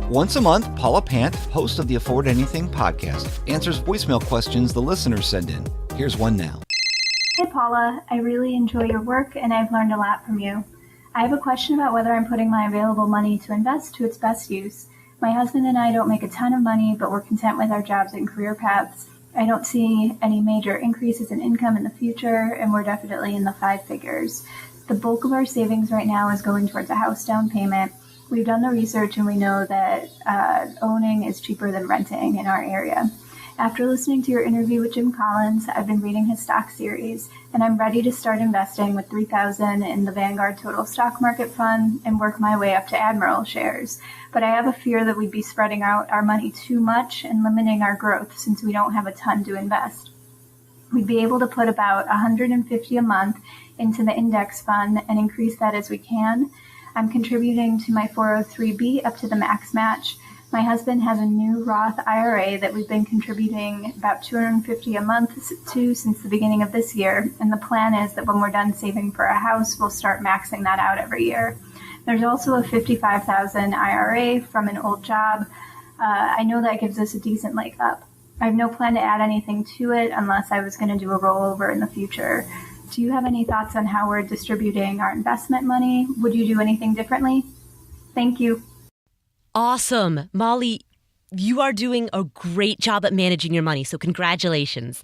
Once a month, Paula Pant, host of the Afford Anything podcast, answers voicemail questions the listeners send in. Here's one now. Hi Paula, I really enjoy your work and I've learned a lot from you. I have a question about whether I'm putting my available money to invest to its best use. My husband and I don't make a ton of money, but we're content with our jobs and career paths. I don't see any major increases in income in the future, and we're definitely in the 5 figures. The bulk of our savings right now is going towards a house down payment. We've done the research and we know that owning is cheaper than renting in our area. After listening to your interview with Jim Collins, I've been reading his stock series, and I'm ready to start investing with $3,000 in the Vanguard Total Stock Market Fund and work my way up to Admiral shares. But I have a fear that we'd be spreading out our money too much and limiting our growth since we don't have a ton to invest. We'd be able to put about $150 a month into the index fund and increase that as we can. I'm contributing to my 403b up to the max match. My husband has a new Roth IRA that we've been contributing about $250 a month to since the beginning of this year, and the plan is that when we're done saving for a house, we'll start maxing that out every year. There's also a $55,000 IRA from an old job. I know that gives us a decent leg up. I have no plan to add anything to it unless I was going to do a rollover in the future. Do you have any thoughts on how we're distributing our investment money? Would you do anything differently? Thank you. Awesome. Mollie, you are doing a great job at managing your money, so congratulations.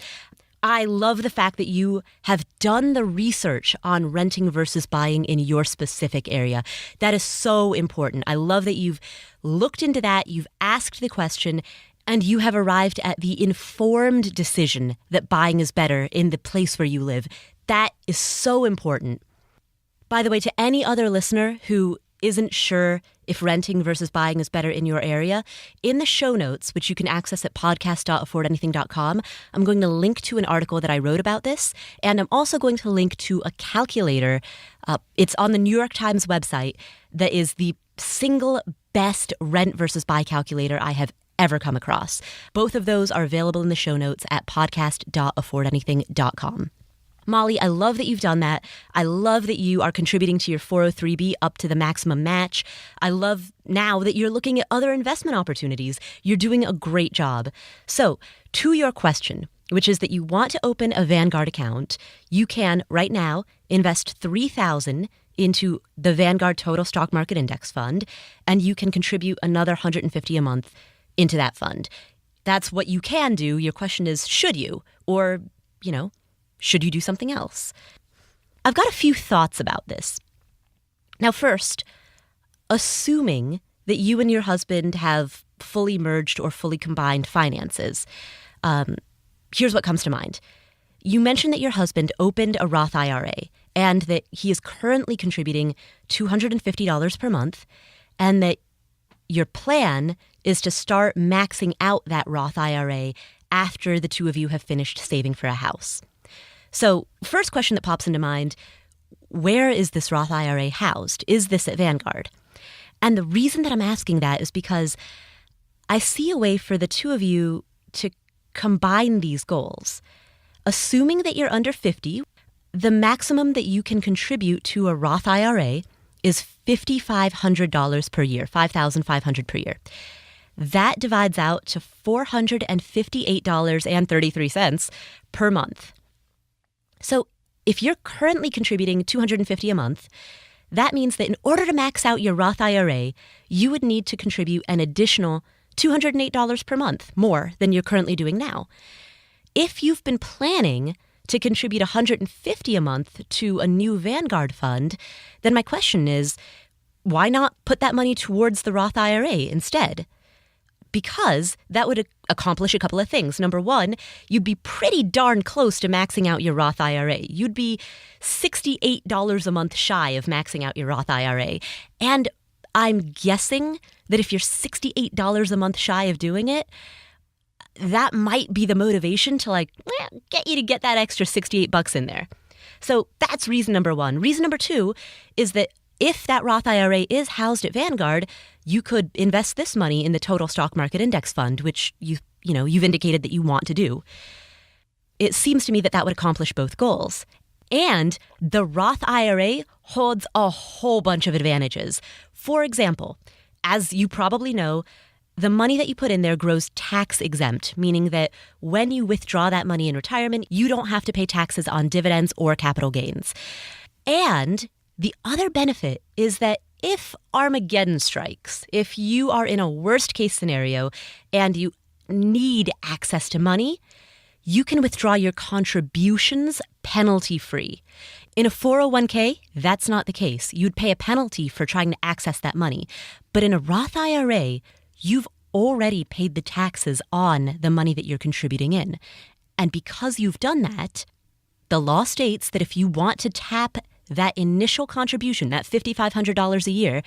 I love the fact that you have done the research on renting versus buying in your specific area. That is so important. I love that you've looked into that, you've asked the question, and you have arrived at the informed decision that buying is better in the place where you live. That is so important. By the way, to any other listener who isn't sure if renting versus buying is better in your area, in the show notes, which you can access at podcast.affordanything.com, I'm going to link to an article that I wrote about this, and I'm also going to link to a calculator. It's on the New York Times website that is the single best rent versus buy calculator I have ever come across. Both of those are available in the show notes at podcast.affordanything.com. Mollie, I love that you've done that. I love that you are contributing to your 403b up to the maximum match. I love now that you're looking at other investment opportunities. You're doing a great job. So, to your question, which is that you want to open a Vanguard account, you can right now invest $3,000 into the Vanguard Total Stock Market Index Fund, and you can contribute another $150 a month into that fund. That's what you can do. Your question is, should you? Or, should you do something else? I've got a few thoughts about this. Now, first, assuming that you and your husband have fully merged or fully combined finances, here's what comes to mind. You mentioned that your husband opened a Roth IRA and that he is currently contributing $250 per month, and that your plan is to start maxing out that Roth IRA after the two of you have finished saving for a house. So, first question that pops into mind, where is this Roth IRA housed? Is this at Vanguard? And the reason that I'm asking that is because I see a way for the two of you to combine these goals. Assuming that you're under 50, the maximum that you can contribute to a Roth IRA is $5,500 per year, $5,500 per year. That divides out to $458.33 per month. So if you're currently contributing $250 a month, that means that in order to max out your Roth IRA, you would need to contribute an additional $208 per month, more than you're currently doing now. If you've been planning to contribute $150 a month to a new Vanguard fund, then my question is, why not put that money towards the Roth IRA instead? Because that would accomplish a couple of things. Number one, you'd be pretty darn close to maxing out your Roth IRA. You'd be $68 a month shy of maxing out your Roth IRA. And I'm guessing that if you're $68 a month shy of doing it, that might be the motivation to get you to get that extra $68 in there. So that's reason number one. Reason number two is that if that Roth IRA is housed at Vanguard, you could invest this money in the Total Stock Market Index Fund, which you've indicated that you want to do. It seems to me that that would accomplish both goals. And the Roth IRA holds a whole bunch of advantages. For example, as you probably know, the money that you put in there grows tax exempt, meaning that when you withdraw that money in retirement, you don't have to pay taxes on dividends or capital gains. And the other benefit is that if Armageddon strikes, if you are in a worst case scenario and you need access to money, you can withdraw your contributions penalty free. In a 401k, that's not the case. You'd pay a penalty for trying to access that money. But in a Roth IRA, you've already paid the taxes on the money that you're contributing in. And because you've done that, the law states that if you want to tap that initial contribution, that $5,500 a year,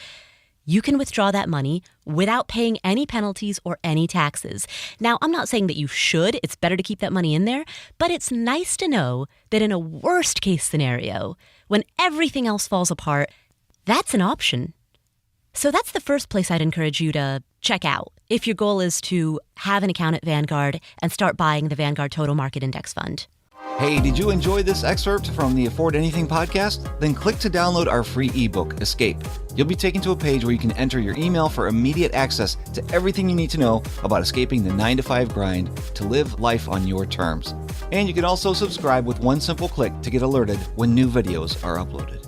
you can withdraw that money without paying any penalties or any taxes. Now, I'm not saying that you should. It's better to keep that money in there. But it's nice to know that in a worst case scenario, when everything else falls apart, that's an option. So that's the first place I'd encourage you to check out if your goal is to have an account at Vanguard and start buying the Vanguard Total Market Index Fund. Hey, did you enjoy this excerpt from the Afford Anything podcast? Then click to download our free ebook, Escape. You'll be taken to a page where you can enter your email for immediate access to everything you need to know about escaping the 9-to-5 grind to live life on your terms. And you can also subscribe with one simple click to get alerted when new videos are uploaded.